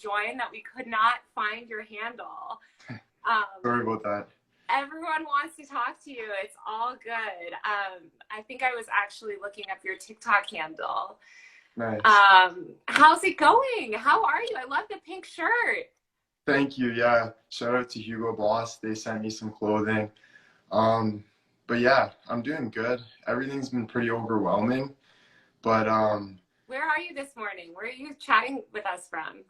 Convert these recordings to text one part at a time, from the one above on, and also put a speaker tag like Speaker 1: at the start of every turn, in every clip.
Speaker 1: join that we could not find your handle.
Speaker 2: Sorry about that.
Speaker 1: Everyone wants to talk to you. It's all good. I think I was actually looking up your TikTok handle.
Speaker 2: Nice.
Speaker 1: How's it going? How are you? I love the pink shirt.
Speaker 2: Thank you. Yeah. Shout out to Hugo Boss. They sent me some clothing. But yeah, I'm doing good. Everything's been pretty overwhelming. But
Speaker 1: where are you this morning? Where are you chatting with us from?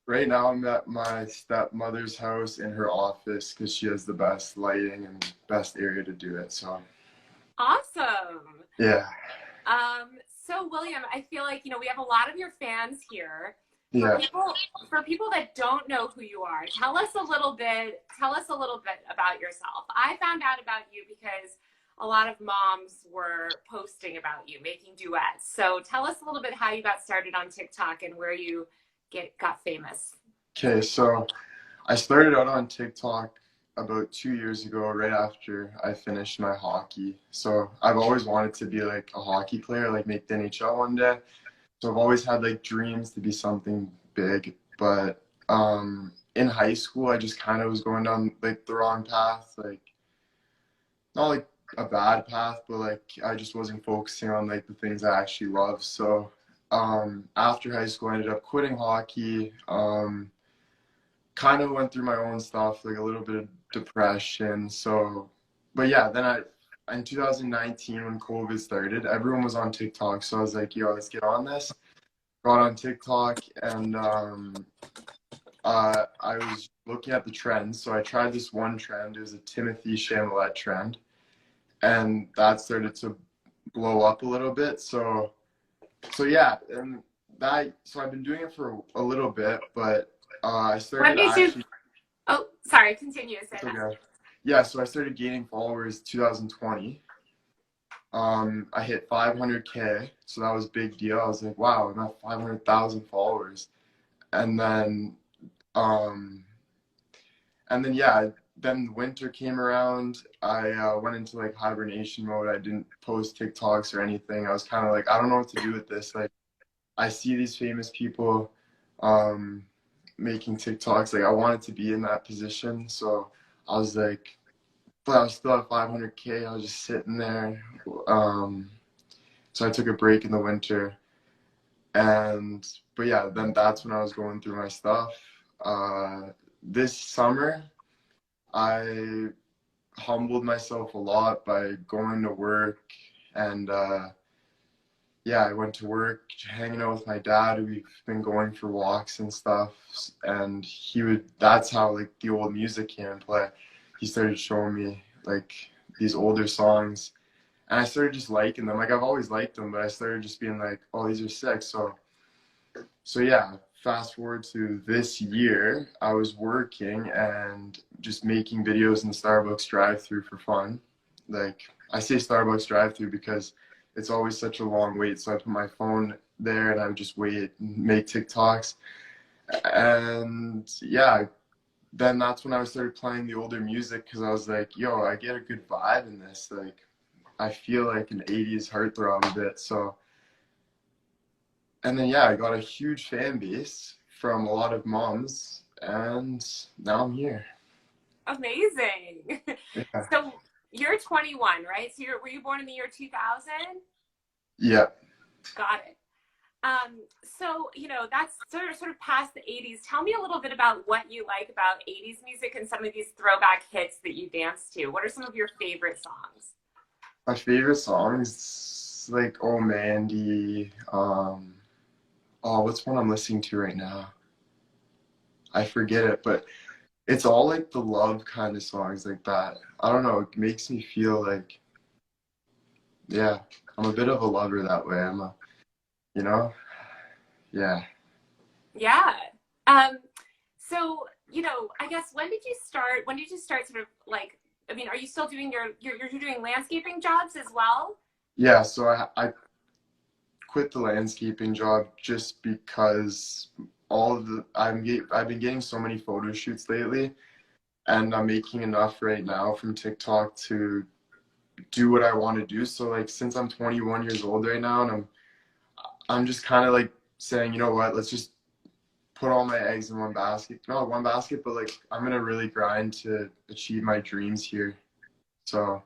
Speaker 2: Right now I'm at my stepmother's house in her office because she has the best lighting and best area to do it. So
Speaker 1: awesome.
Speaker 2: Yeah.
Speaker 1: So William, I feel like, we have a lot of your fans here.
Speaker 2: Yeah.
Speaker 1: For people that don't know who you are, tell us a little bit about yourself. I found out about you because a lot of moms were posting about you, making duets. So tell us a little bit how you got started on TikTok and where you got famous.
Speaker 2: Okay, so I started out on TikTok about 2 years ago, right after I finished my hockey. So I've always wanted to be like a hockey player, like make the NHL one day. So I've always had like dreams to be something big. But in high school, I just kind of was going down like the wrong path, like not like a bad path, but like I just wasn't focusing on like the things I actually love. So after high school, I ended up quitting hockey. Kind of went through my own stuff, like a little bit of depression. So, but yeah, then in 2019 when COVID started, everyone was on TikTok. So I was like, yo, let's get on this. Got on TikTok and I was looking at the trends. So I tried this one trend. It was a Timothy Chalamet trend. And that started to blow up a little bit. So yeah, and so I've been doing it for a little bit, but I started actually.
Speaker 1: Oh, sorry. Continue.
Speaker 2: Okay. Yeah, so I started gaining followers 2020. I hit 500K, so that was a big deal. I was like, wow, I'm at 500,000 followers, and then yeah, then winter came around. I went into like hibernation mode. I didn't post TikToks or anything. I was kind of like, I don't know what to do with this. Like, I see these famous people making TikToks. Like, I wanted to be in that position. So I was like, but I was still at 500K. I was just sitting there. So I took a break in the winter. But yeah, then that's when I was going through my stuff. This summer, I humbled myself a lot by going to work and yeah, I went to work, hanging out with my dad. We've been going for walks and stuff, and that's how like the old music came into play. He started showing me like these older songs, and I started just liking them. Like I've always liked them, but I started just being like, oh, these are sick. So yeah, fast forward to this year, I was working and just making videos in the Starbucks drive-thru for fun. Like I say Starbucks drive-thru because it's always such a long wait, so I put my phone there and I would just wait and make TikToks. And yeah, then that's when I started playing the older music because I was like, yo, I get a good vibe in this. Like, I feel like an 80s heartthrob a bit. So, and then yeah, I got a huge fan base from a lot of moms, and now I'm here.
Speaker 1: Amazing. Yeah. So you're 21, right? So were you born in the year 2000?
Speaker 2: Yeah.
Speaker 1: Got it. So, that's sort of past the 80s. Tell me a little bit about what you like about 80s music and some of these throwback hits that you dance to. What are some of your favorite songs?
Speaker 2: My favorite songs, like Oh Mandy. What's one I'm listening to right now? I forget it, but it's all like the love kind of songs like that. I don't know. It makes me feel like, yeah, I'm a bit of a lover that way. Yeah.
Speaker 1: Yeah. So, I guess when did you start sort of like, I mean, are you still doing you're doing landscaping jobs as well?
Speaker 2: Yeah. So I quit the landscaping job just because I've been getting so many photo shoots lately, and I'm making enough right now from TikTok to do what I want to do. So like since I'm 21 years old right now, and I'm just kind of like saying, you know what, let's just put all my eggs in one basket. Not one basket, but like I'm gonna really grind to achieve my dreams here. So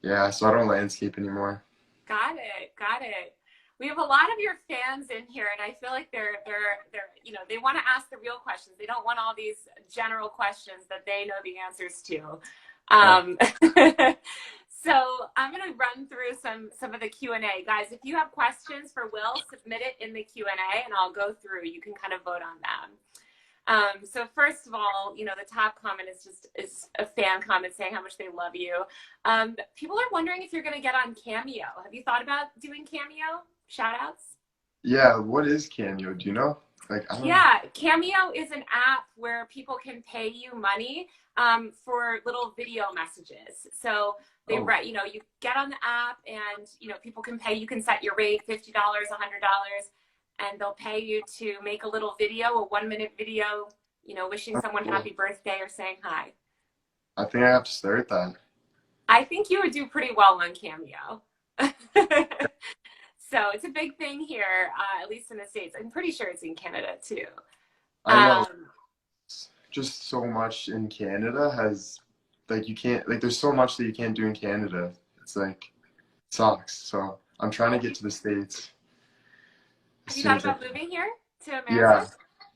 Speaker 2: yeah, so I don't landscape anymore.
Speaker 1: Got it. Got it. We have a lot of your fans in here, and I feel like they're you know, they want to ask the real questions. They don't want all these general questions that they know the answers to. Um, so I'm going to run through some of the Q&A. Guys, if you have questions for Will, submit it in the Q&A, and I'll go through. You can kind of vote on them. So first of all, you know, the top comment is a fan comment saying how much they love you. People are wondering if you're going to get on Cameo. Have you thought about doing Cameo? Shout outs?
Speaker 2: Yeah, what is Cameo? Do you know? Like, I don't know.
Speaker 1: Yeah, Cameo is an app where people can pay you money for little video messages. So they write, you know, you get on the app and, you know, people can pay. You can set your rate, $50, $100, and they'll pay you to make a little video, a 1-minute video, you know, wishing someone happy birthday or saying hi.
Speaker 2: I think I have to start that.
Speaker 1: I think you would do pretty well on Cameo. So it's a big thing here, at least in the States. I'm pretty sure it's in Canada too.
Speaker 2: I know. Just so much in Canada has, like, you can't, like, there's so much that you can't do in Canada. It's like, it sucks. So I'm trying to get to the States.
Speaker 1: Have you thought about moving here to America?
Speaker 2: Yeah.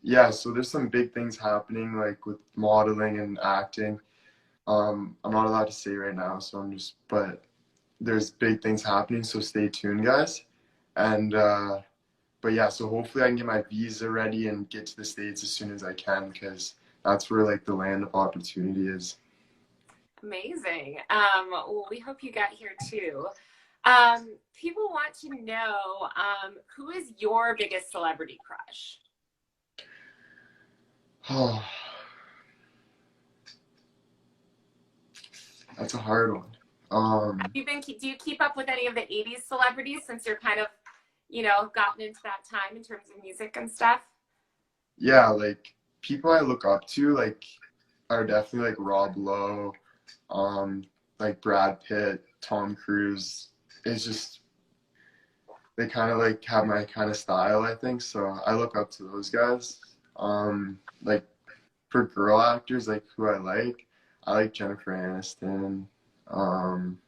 Speaker 2: Yeah, so there's some big things happening, like with modeling and acting. I'm not allowed to say right now, so but there's big things happening, so stay tuned, guys. And but yeah, so hopefully I can get my visa ready and get to the States as soon as I can, because that's where like the land of opportunity is.
Speaker 1: Amazing. Well, we hope you got here too. People want to know, who is your biggest celebrity crush?
Speaker 2: Oh, that's a hard one.
Speaker 1: Do you keep up with any of the 80s celebrities, since you're kind of, you know, gotten into that time in terms of music and stuff?
Speaker 2: Yeah, like people I look up to, like, are definitely like Rob Lowe, like Brad Pitt, Tom Cruise. It's just, they kind of like have my kind of style, I think. So I look up to those guys. Like for girl actors, like who I like Jennifer Aniston.
Speaker 1: Awesome.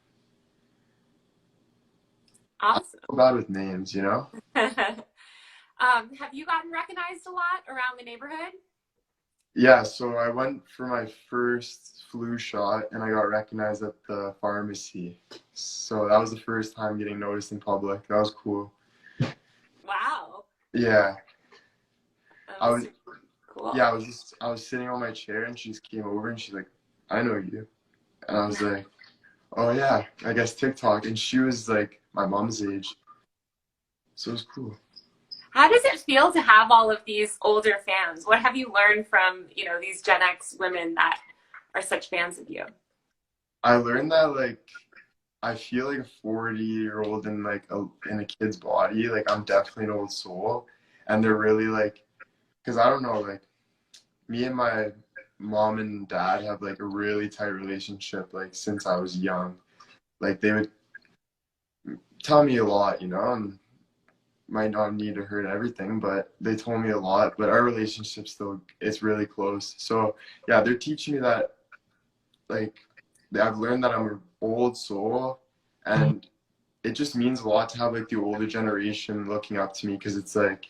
Speaker 2: I'm so bad with names, you know?
Speaker 1: Have you gotten recognized a lot around the neighborhood?
Speaker 2: Yeah, so I went for my first flu shot and I got recognized at the pharmacy. So that was the first time getting noticed in public. That was cool.
Speaker 1: Wow.
Speaker 2: Yeah.
Speaker 1: That was super cool.
Speaker 2: Yeah, I was sitting on my chair and she just came over and she's like, I know you. And I was like, oh yeah, I guess TikTok. And she was like my mom's age. So it was cool.
Speaker 1: How does it feel to have all of these older fans? What have you learned from, you know, these Gen X women that are such fans of you?
Speaker 2: I learned that, like, I feel like a 40-year-old in like in a kid's body. Like, I'm definitely an old soul. And they're really like, because I don't know, like, me and my mom and dad have like a really tight relationship, like since I was young. Like, they would tell me a lot, you know, and might not need to hurt everything, but they told me a lot. But our relationship still, it's really close. So yeah, they're teaching me that, like, I've learned that I'm an old soul, and it just means a lot to have like the older generation looking up to me, because it's like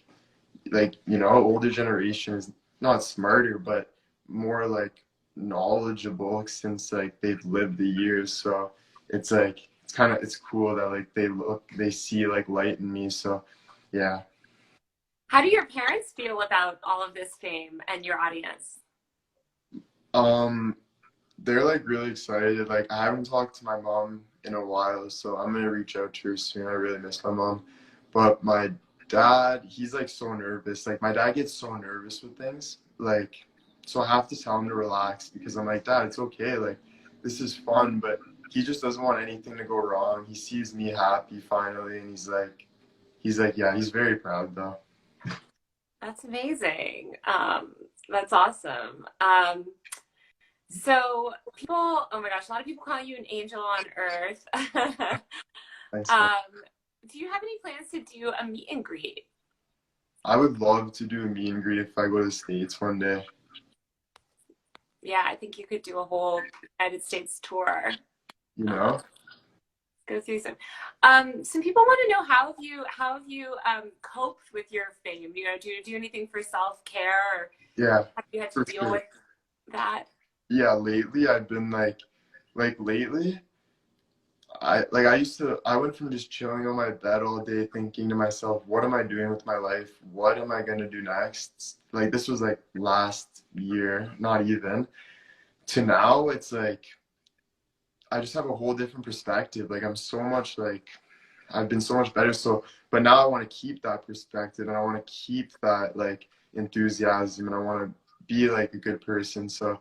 Speaker 2: you know, older generation is not smarter but more like knowledgeable, since like they've lived the years. So it's like it's cool that like they see like light in me. So yeah.
Speaker 1: How do your parents feel about all of this fame and your audience?
Speaker 2: They're like really excited. Like, I haven't talked to my mom in a while, so I'm gonna reach out to her soon. I really miss my mom. But my dad, he's like so nervous. Like, my dad gets so nervous with things. Like, so I have to tell him to relax, because I'm like, Dad, it's okay. Like, this is fun, but he just doesn't want anything to go wrong. He sees me happy finally, and he's like, yeah, he's very proud though.
Speaker 1: That's amazing. That's awesome. So people, oh my gosh, a lot of people call you an angel on earth.
Speaker 2: Thanks,
Speaker 1: Do you have any plans to do a meet and greet?
Speaker 2: I would love to do a meet and greet if I go to the States one day.
Speaker 1: Yeah, I think you could do a whole United States tour.
Speaker 2: You
Speaker 1: Uh,
Speaker 2: know?
Speaker 1: Go through some people want to know how have you coped with your fame? You know, do you do anything for self-care, or
Speaker 2: Yeah,
Speaker 1: have you had to
Speaker 2: for
Speaker 1: deal
Speaker 2: sure.
Speaker 1: with that?
Speaker 2: Yeah, lately I've been like lately I went from just chilling on my bed all day thinking to myself, what am I doing with my life? What am I gonna do next? Like this was like last year, not even, to now it's like I just have a whole different perspective. Like I'm so much like I've been so much better. So, but now I want to keep that perspective and I want to keep that like enthusiasm and I want to be like a good person. So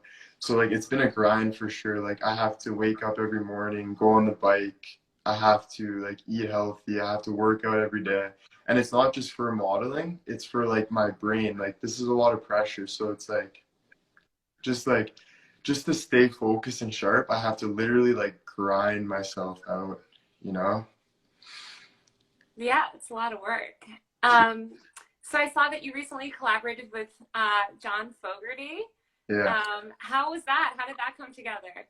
Speaker 2: like it's been a grind for sure. Like I have to wake up every morning, go on the bike. I have to like eat healthy. I have to work out every day. And it's not just for modeling, it's for like my brain. Like this is a lot of pressure. So it's just like just to stay focused and sharp, I have to literally like grind myself out, you know?
Speaker 1: Yeah, it's a lot of work. Um, so I saw that you recently collaborated with John Fogerty.
Speaker 2: Yeah.
Speaker 1: How was that? How did that come together?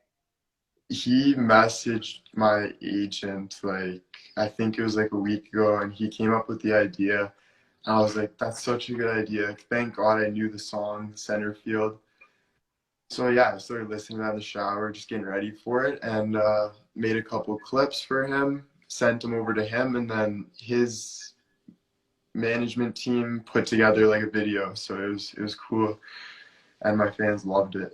Speaker 2: He messaged my agent like I think it was like a week ago and he came up with the idea. And I was like, that's such a good idea. Thank God I knew the song Center Field. So yeah, I started listening to that in the shower, just getting ready for it, and made a couple clips for him, sent them over to him, and then his management team put together like a video. So it was cool, and my fans loved it.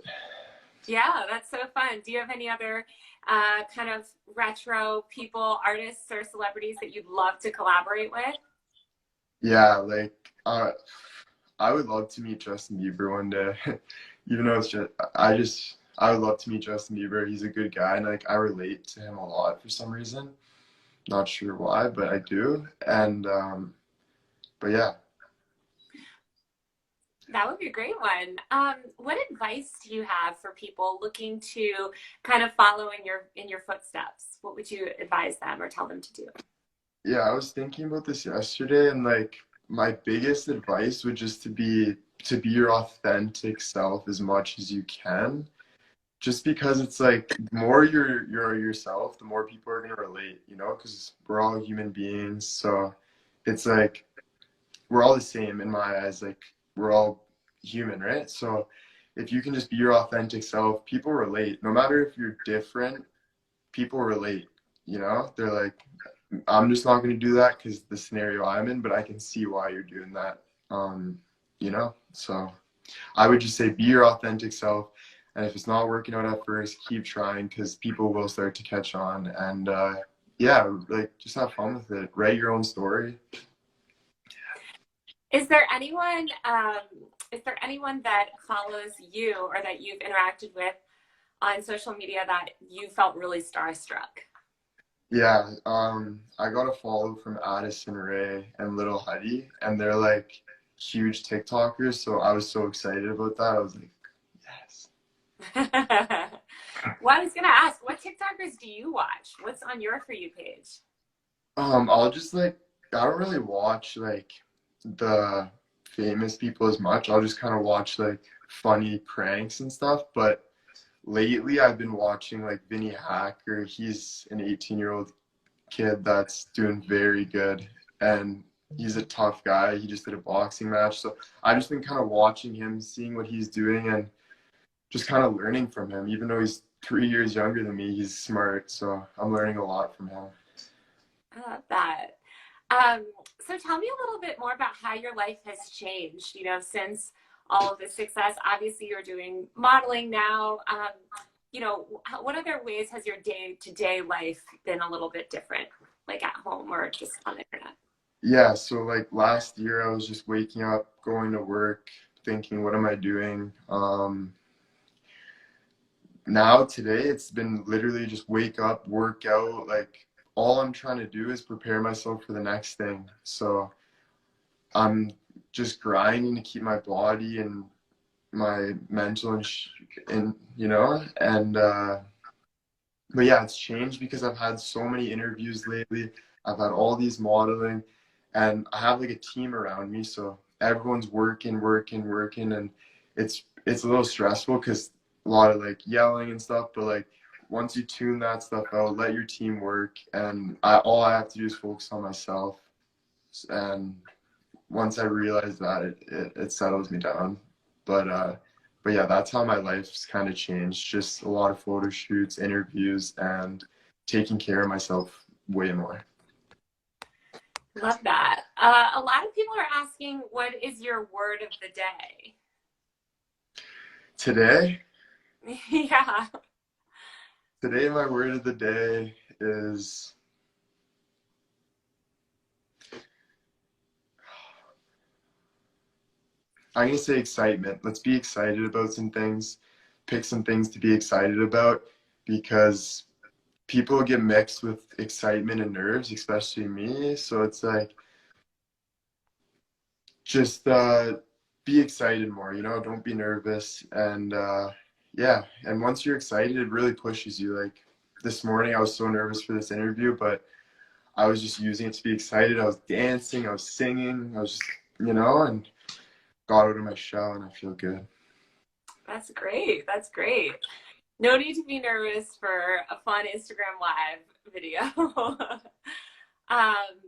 Speaker 1: Yeah, that's so fun. Do you have any other kind of retro people, artists, or celebrities that you'd love to collaborate with?
Speaker 2: Yeah, like I would love to meet Justin Bieber one day. Even though it's just I would love to meet Justin Bieber. He's a good guy and like I relate to him a lot for some reason. Not sure why, but I do. And but yeah.
Speaker 1: That would be a great one. What advice do you have for people looking to kind of follow in your footsteps? What would you advise them or tell them to do?
Speaker 2: Yeah, I was thinking about this yesterday and like my biggest advice would just to be your authentic self as much as you can. Just because it's like the more you're yourself, the more people are gonna relate, you know, because we're all human beings. So it's like we're all the same in my eyes. Like we're all human, right? So if you can just be your authentic self, people relate. No matter if you're different, people relate. You know, they're like, I'm just not going to do that because the scenario I'm in, but I can see why you're doing that. You know, so I would just say be your authentic self. And if it's not working out at first, keep trying because people will start to catch on. And yeah, like just have fun with it. Write your own story.
Speaker 1: Is there anyone is there anyone that follows you or that you've interacted with on social media that you felt really starstruck?
Speaker 2: Yeah, I got a follow from Addison Rae and Little Huddy, and they're like huge TikTokers. So I was so excited about that. I was like, yes.
Speaker 1: Well, I was gonna ask, what TikTokers do you watch? What's on your For You page?
Speaker 2: I'll just like I don't really watch like the famous people as much. I'll just kind of watch like funny pranks and stuff. But lately, I've been watching like Vinny Hacker. He's an 18-year-old kid that's doing very good, and he's a tough guy. He just did a boxing match, so I've just been kind of watching him, seeing what he's doing, and just kind of learning from him. Even though he's 3 years younger than me, he's smart, so I'm learning a lot from him.
Speaker 1: I love that. Um, so tell me a little bit more about how your life has changed, you know, since all of this success. Obviously, you're doing modeling now. You know, what other ways has your day-to-day life been a little bit different, like at home or just on the internet?
Speaker 2: Yeah, so like last year, I was just waking up, going to work, thinking, what am I doing? Now today, it's been literally just wake up, work out. Like all I'm trying to do is prepare myself for the next thing. So I'm just grinding to keep my body and my mental and you know and but yeah, it's changed because I've had so many interviews lately. I've had all these modeling and I have like a team around me, so everyone's working, and it's a little stressful because a lot of like yelling and stuff. But like once you tune that stuff out, let your team work, and all I have to do is focus on myself. And once I realize that, it settles me down. But yeah, that's how my life's kind of changed. Just a lot of photo shoots, interviews, and taking care of myself way more.
Speaker 1: Love that. A lot of people are asking, what is your word of the day?
Speaker 2: Today,
Speaker 1: Yeah.
Speaker 2: today my word of the day is I'm gonna say excitement. Let's be excited about some things. Pick some things to be excited about because people get mixed with excitement and nerves, especially me. So it's like just be excited more, you know, don't be nervous. And yeah, and once you're excited, it really pushes you. Like this morning, I was so nervous for this interview, but I was just using it to be excited. I was dancing, I was singing, I was just, you know, and got out of my shell, and I feel good.
Speaker 1: That's great. That's great. No need to be nervous for a fun Instagram live video. um,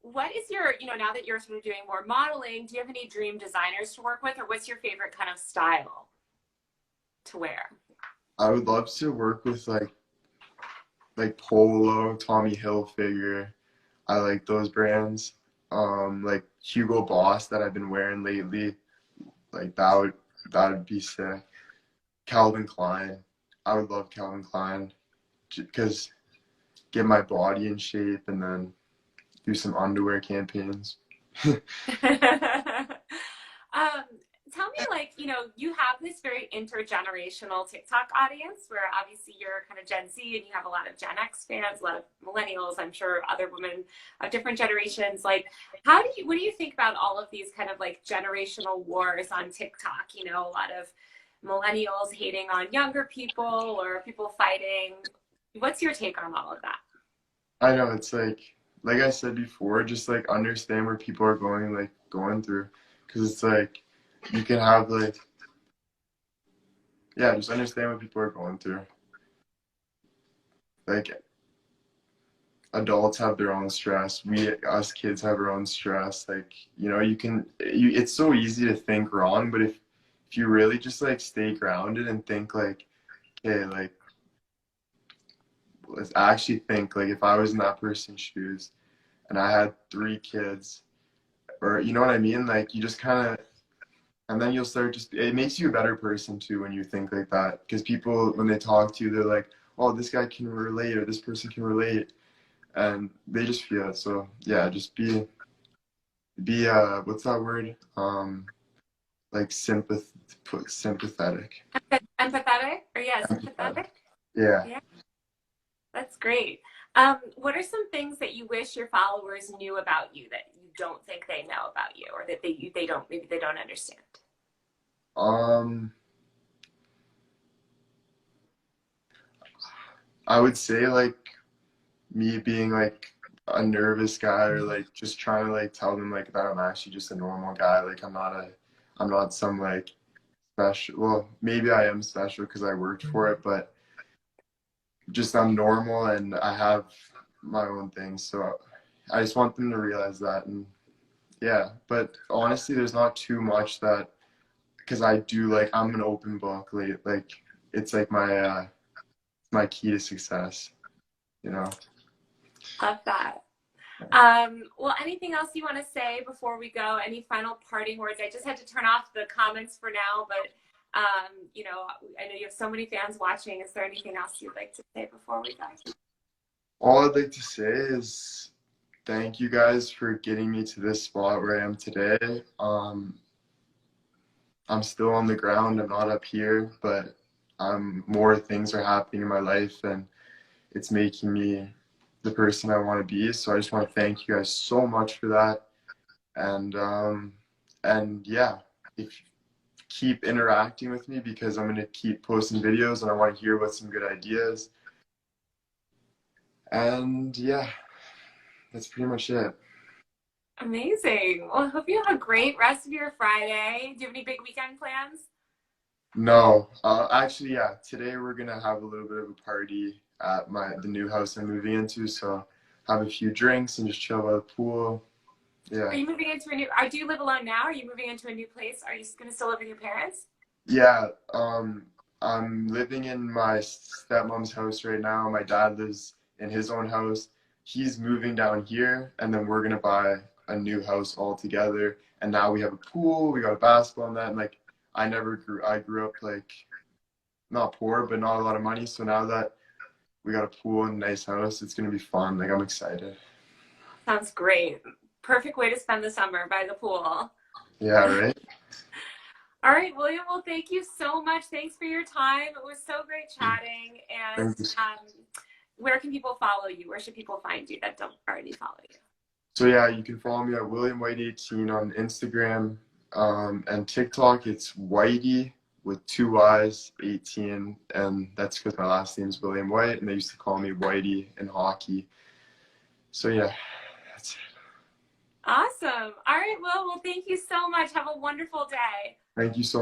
Speaker 1: what is your, now that you're sort of doing more modeling, do you have any dream designers to work with, or what's your favorite kind of style to wear?
Speaker 2: I would love to work with like Polo, Tommy Hilfiger. I like those brands. Like Hugo Boss that I've been wearing lately. Like that would be sick. Calvin Klein. I would love Calvin Klein because get my body in shape and then do some underwear campaigns.
Speaker 1: um, Tell me, like, you have this very intergenerational TikTok audience where obviously you're kind of Gen Z and you have a lot of Gen X fans, a lot of millennials, I'm sure other women of different generations. Like, what do you think about all of these kind of like generational wars on TikTok? A lot of millennials hating on younger people or people fighting. What's your take on all of that?
Speaker 2: I know it's like I said before, just like understand where people are going through, because it's like you can have like yeah, just understand what people are going through. Like adults have their own stress. Us kids have our own stress. Like, it's so easy to think wrong, but if you really just like stay grounded and think like, okay, like let's actually think like if I was in that person's shoes and I had 3 kids, or you know what I mean? Like you just kind of, and then you'll start it makes you a better person too when you think like that. Because people, when they talk to you, they're like, oh, this guy can relate or this person can relate. And they just feel it. So yeah, just be what's that word? Like sympathetic.
Speaker 1: Empathetic, or yeah, sympathetic.
Speaker 2: Yeah.
Speaker 1: Yeah, that's great. What are some things that you wish your followers knew about you that you don't think they know about you, or that maybe they don't understand?
Speaker 2: I would say like me being like a nervous guy, or like just trying to like tell them like that I'm actually just a normal guy. Like I'm not some like special. Well, maybe I am special because I worked for it, but just I'm normal and I have my own things. So I just want them to realize that. And yeah, but honestly, there's not too much that, because I do like, I'm an open book. Like it's like my key to success, you know?
Speaker 1: Love that. Well, anything else you want to say before we go? Any final parting words? I just had to turn off the comments for now, but I know you have so many fans watching. Is there anything else you'd like to say before we go?
Speaker 2: All I'd like to say is thank you guys for getting me to this spot where I am today. I'm still on the ground. I'm not up here, but more things are happening in my life, and it's making me the person I want to be. So I just want to thank you guys so much for that. And yeah, if keep interacting with me, because I'm going to keep posting videos and I want to hear about some good ideas. And yeah, that's pretty much it.
Speaker 1: Amazing. Well, I hope you have a great rest of your Friday. Do you have any big weekend plans?
Speaker 2: No, actually, yeah. Today we're gonna have a little bit of a party at the new house I'm moving into. So have a few drinks and just chill by the pool.
Speaker 1: Are
Speaker 2: Yeah,
Speaker 1: you moving into a new, do you live alone now? Are you moving into a new place? Are you going to still live with your parents?
Speaker 2: yeah. I'm living in my stepmom's house right now. My dad lives in his own house. He's moving down here, and then we're gonna buy a new house all together. And now we have a pool. We got a basketball net. And like I grew up like not poor, but not a lot of money. So now that we got a pool and a nice house, it's gonna be fun. Like I'm excited.
Speaker 1: Sounds great. Perfect way to spend the summer by the pool.
Speaker 2: Yeah, right.
Speaker 1: All right, William. Well, thank you so much. Thanks for your time. It was so great chatting. And
Speaker 2: Thank you.
Speaker 1: where can people follow you? Where should people find you that don't already follow you?
Speaker 2: So yeah, you can follow me at Whiteyy18 on Instagram and TikTok. It's Whitey with two Y's, 18, and that's because my last name is William White, and they used to call me Whitey in hockey. So yeah, that's it.
Speaker 1: Awesome. All right, well, thank you so much. Have a wonderful day.
Speaker 2: Thank you so